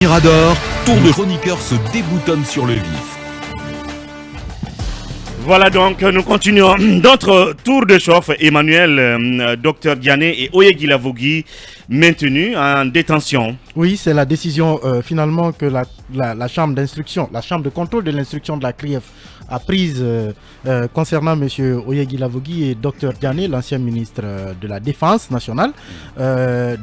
Mirador, tour de chroniqueur se déboutonne sur le vif. Voilà donc, nous continuons notre tour de chauffe. Emmanuel, Dr Diané et Oyegui Lavogui maintenus en détention. Oui, c'est la décision finalement que la chambre d'instruction, la chambre de contrôle de l'instruction de la CRIEF a prise concernant M. Oyegui Lavogui et Dr Diané, l'ancien ministre de la Défense nationale.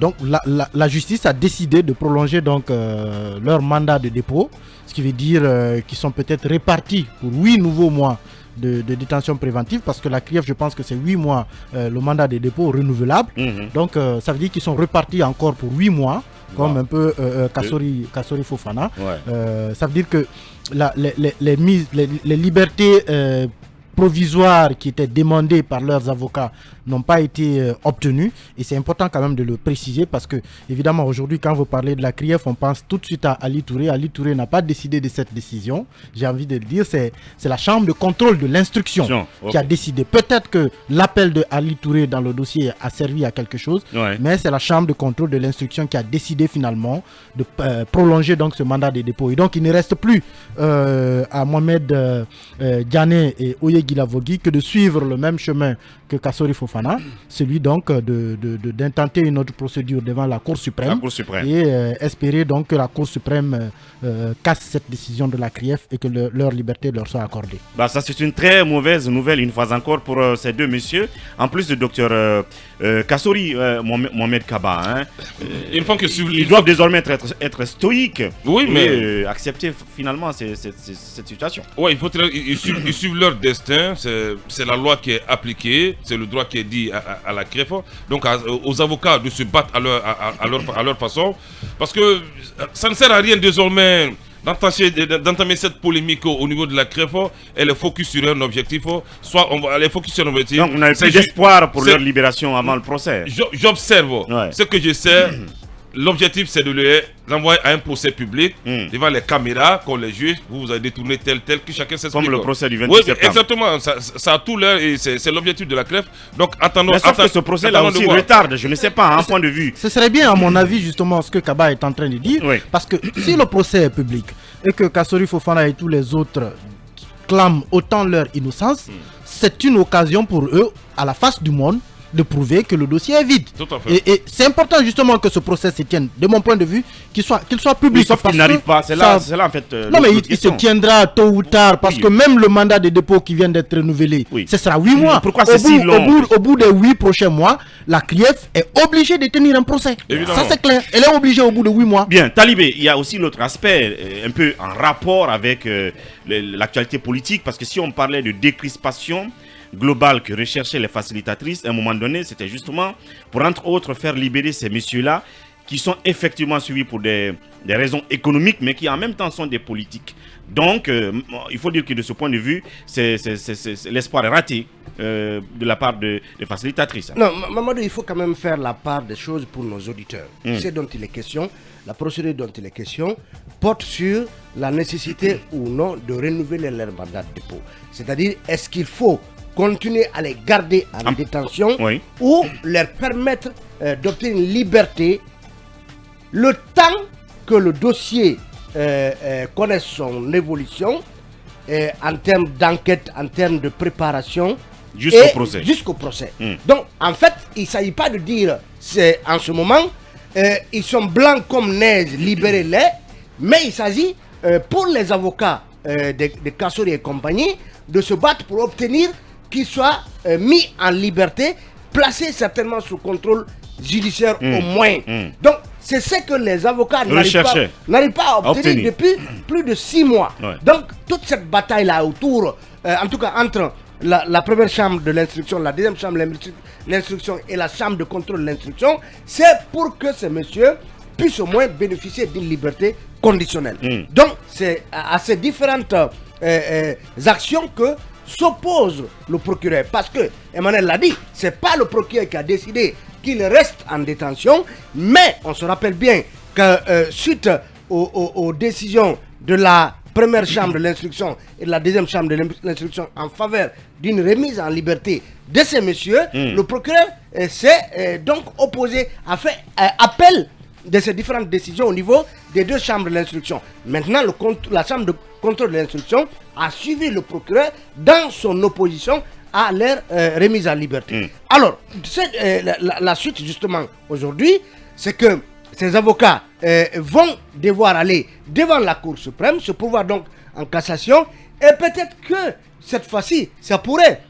Donc la justice a décidé de prolonger donc leur mandat de dépôt, ce qui veut dire qu'ils sont peut-être répartis pour 8 nouveaux mois de détention préventive, parce que la CRIEF, je pense que c'est 8 mois le mandat de dépôt renouvelable. Donc ça veut dire qu'ils sont repartis encore pour 8 mois, comme un peu Kassori Fofana. Ça veut dire que les libertés provisoires qui étaient demandées par leurs avocats n'ont pas été obtenues, et c'est important quand même de le préciser, parce que évidemment aujourd'hui quand vous parlez de la CRIEF, on pense tout de suite à Ali Touré. Ali Touré n'a pas décidé de cette décision, j'ai envie de le dire, c'est la chambre de contrôle de l'instruction qui a décidé. Peut-être que l'appel de Ali Touré dans le dossier a servi à quelque chose, mais c'est la chambre de contrôle de l'instruction qui a décidé finalement de prolonger donc ce mandat de dépôt. Et donc il ne reste plus à Mohamed Diané et Oyegui Lavogui que de suivre le même chemin que Kassori Fofana, celui donc d'intenter une autre procédure devant la Cour suprême, et espérer donc que la Cour suprême casse cette décision de la CRIEF et que leur liberté leur soit accordée. Bah, ça c'est une très mauvaise nouvelle une fois encore pour ces deux messieurs, en plus de docteur Kassori Mohamed Kaba. Une fois que ils doivent désormais être stoïques, mais accepter finalement cette situation. Oui, ils suivent leur destin, c'est la loi qui est appliquée, c'est le droit qui est dit à la CRIEF, donc aux avocats de se battre à leur façon, parce que ça ne sert à rien désormais d'entamer cette polémique au niveau de la CRIEF. Elle est focus sur un objectif, elle est focus sur un objectif. Donc on a plus d'espoir pour leur libération avant le procès. J'observe, ce que je sais. L'objectif, c'est de les envoyer à un procès public devant les caméras, qu'on les juge. Vous avez détourné tel, que chacun s'explique. Comme le procès du 28 septembre. Exactement. Ça a tout l'air et c'est l'objectif de la CRIEF. Donc attendons. Mais sauf que ce procès-là aussi retarde, je ne sais pas, un point de vue. Ce serait bien, à mon avis, justement, ce que Kaba est en train de dire. Parce que si le procès est public et que Kassori Fofana et tous les autres clament autant leur innocence, c'est une occasion pour eux, à la face du monde, de prouver que le dossier est vide. Tout à fait. Et c'est important justement que ce procès se tienne, de mon point de vue, qu'il soit public. Oui, sauf qu'il n'arrive pas, c'est là en fait. Non, mais il se tiendra tôt ou tard, parce que même le mandat de dépôt qui vient d'être renouvelé, ce sera 8 mois. Pourquoi c'est si long? Au bout des 8 prochains mois, la CRIEF est obligée de tenir un procès. Évidemment. Ça c'est clair, elle est obligée au bout de 8 mois. Bien, Talibé, il y a aussi l'autre aspect, un peu en rapport avec l'actualité politique, parce que si on parlait de décrispation globale que recherchaient les facilitatrices, à un moment donné, c'était justement pour, entre autres, faire libérer ces messieurs-là qui sont effectivement suivis pour des raisons économiques, mais qui en même temps sont des politiques. Donc, il faut dire que de ce point de vue, l'espoir est raté de la part des facilitatrices. Non, Mamadou, il faut quand même faire la part des choses pour nos auditeurs. Ce dont il est question, la procédure dont il est question, porte sur la nécessité ou non de renouveler leur mandat de dépôt. C'est-à-dire, est-ce qu'il faut continuer à les garder en détention ou leur permettre d'obtenir une liberté le temps que le dossier connaisse son évolution en termes d'enquête, en termes de préparation jusqu'au procès. Donc en fait, il ne s'agit pas de dire en ce moment ils sont blancs comme neige, libérez-les, mais il s'agit pour les avocats de Kassori et compagnie de se battre pour obtenir qu'ils soient mis en liberté, placés certainement sous contrôle judiciaire au moins. Donc, c'est ce que les avocats n'arrivent pas à obtenir depuis plus de 6 mois. Donc, toute cette bataille-là autour, en tout cas entre la première chambre de l'instruction, la deuxième chambre de l'instruction et la chambre de contrôle de l'instruction, c'est pour que ces messieurs puissent au moins bénéficier d'une liberté conditionnelle. Donc, c'est à ces différentes actions que s'oppose le procureur, parce que Emmanuel l'a dit, c'est pas le procureur qui a décidé qu'il reste en détention, mais on se rappelle bien que suite aux décisions de la première chambre de l'instruction et de la deuxième chambre de l'instruction en faveur d'une remise en liberté de ces messieurs, le procureur s'est donc opposé, a fait appel de ces différentes décisions au niveau des deux chambres de l'instruction. Maintenant, la chambre de contrôle de l'instruction a suivi le procureur dans son opposition à leur remise en liberté. Alors, la suite justement aujourd'hui, c'est que ces avocats vont devoir aller devant la Cour suprême, se pourvoir donc en cassation, et peut-être que cette fois-ci, ça pourrait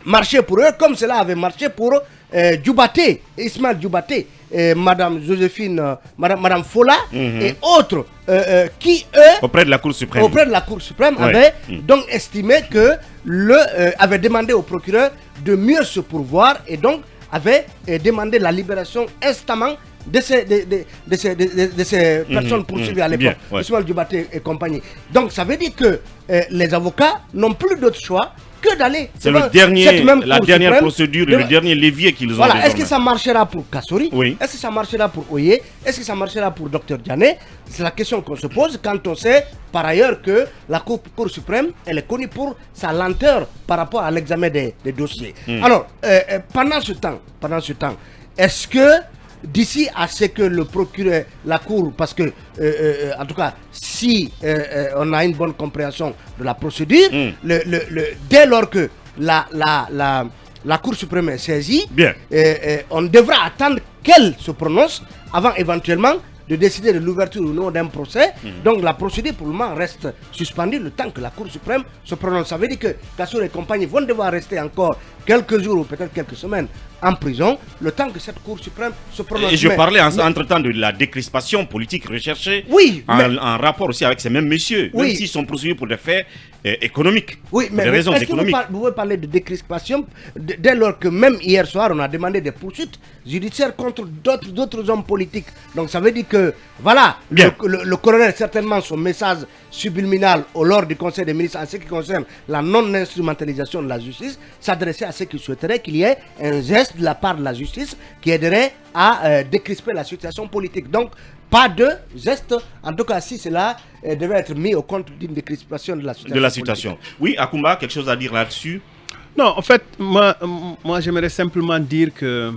marcher pour eux comme cela avait marché pour Djoubaté, Ismaël Djoubaté, Madame Joséphine, Madame Fola et autres qui, eux, auprès de la Cour suprême, avaient donc estimé que avaient demandé au procureur de mieux se pourvoir et donc avaient demandé la libération instamment de ces personnes poursuivies à l'époque, Ismaël Djoubaté et compagnie. Donc ça veut dire que les avocats n'ont plus d'autre choix que d'aller. C'est la dernière procédure, le dernier levier qu'ils ont. Voilà. Est-ce que ça marchera pour Kassori? Oui. Est-ce que ça marchera pour Oye? Est-ce que ça marchera pour Dr Diané? C'est la question qu'on se pose quand on sait par ailleurs que la Cour suprême, elle est connue pour sa lenteur par rapport à l'examen des dossiers. Alors, pendant ce temps, est-ce que d'ici à ce que le procureur, la Cour, parce que, en tout cas, si on a une bonne compréhension de la procédure, dès lors que la Cour suprême est saisie, on devra attendre qu'elle se prononce avant éventuellement de décider de l'ouverture ou non d'un procès. Donc la procédure pour le moment reste suspendue le temps que la Cour suprême se prononce. Ça veut dire que Kassory et compagnie vont devoir rester encore quelques jours ou peut-être quelques semaines en prison, le temps que cette Cour suprême se prononce. Et je parlais entre-temps de la décrispation politique recherchée, en rapport aussi avec ces mêmes messieurs, même s'ils sont poursuivis pour des faits économiques, mais des raisons économiques. Vous pouvez parler de décrispation dès lors que même hier soir, on a demandé des poursuites judiciaires contre d'autres hommes politiques. Donc ça veut dire que, voilà, le colonel, certainement, son message subliminal lors du Conseil des ministres en ce qui concerne la non-instrumentalisation de la justice, s'adressait à ceux qui souhaiteraient qu'il y ait un geste de la part de la justice qui aiderait à décrisper la situation politique. Donc, pas de geste, en tout cas si cela devait être mis au compte d'une décrispation de la situation. Oui, Akoumba, quelque chose à dire là-dessus? Non, en fait, moi j'aimerais simplement dire que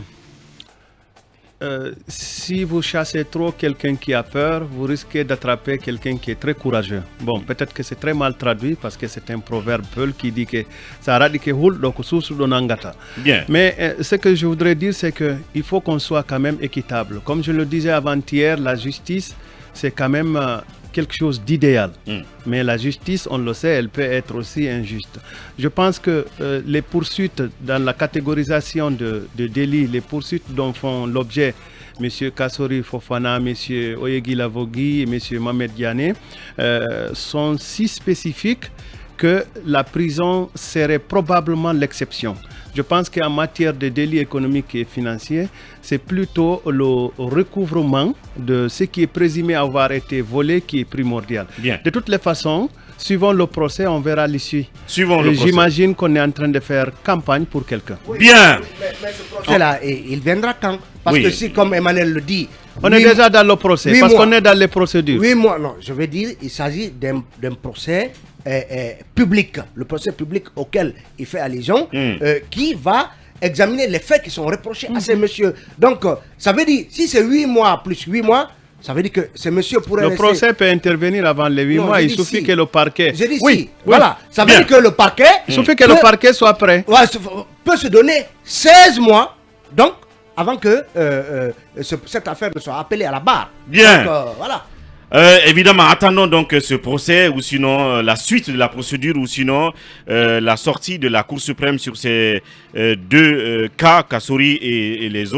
si vous chassez trop quelqu'un qui a peur, vous risquez d'attraper quelqu'un qui est très courageux. Bon, peut-être que c'est très mal traduit parce que c'est un proverbe peul qui dit que ça radike hul donc sous donangata. Bien. Mais ce que je voudrais dire, c'est qu'il faut qu'on soit quand même équitable. Comme je le disais avant-hier, la justice, c'est quand même quelque chose d'idéal. Mais la justice, on le sait, elle peut être aussi injuste. Je pense que les poursuites dans la catégorisation de délits, les poursuites dont font l'objet M. Kassory Fofana, M. Oyegui Lavogui et M. Mohamed Diané sont si spécifiques que la prison serait probablement l'exception. Je pense qu'en matière de délits économiques et financiers, c'est plutôt le recouvrement de ce qui est présumé avoir été volé qui est primordial. Bien. De toutes les façons, suivant le procès, on verra l'issue. J'imagine qu'on est en train de faire campagne pour quelqu'un. Bien. Mais ce procès-là, il viendra quand? Parce que si, comme Emmanuel le dit... On est déjà dans le procès, parce qu'on est dans les procédures. Oui, moi, non, je veux dire, il s'agit d'un procès public, le procès public auquel il fait allusion, qui va examiner les faits qui sont reprochés à ces messieurs. Donc, ça veut dire, si c'est 8 mois plus 8 mois, ça veut dire que ces messieurs pourraient Le procès peut intervenir avant les 8 mois, il suffit que le parquet... J'ai dit voilà, ça veut dire que le parquet... Il suffit que le parquet soit prêt. Peut se donner 16 mois, donc, avant que cette affaire ne soit appelée à la barre. Bien. Donc, voilà. Évidemment, attendons donc ce procès ou sinon la suite de la procédure ou sinon la sortie de la Cour suprême sur ces deux cas, Kassory et les autres.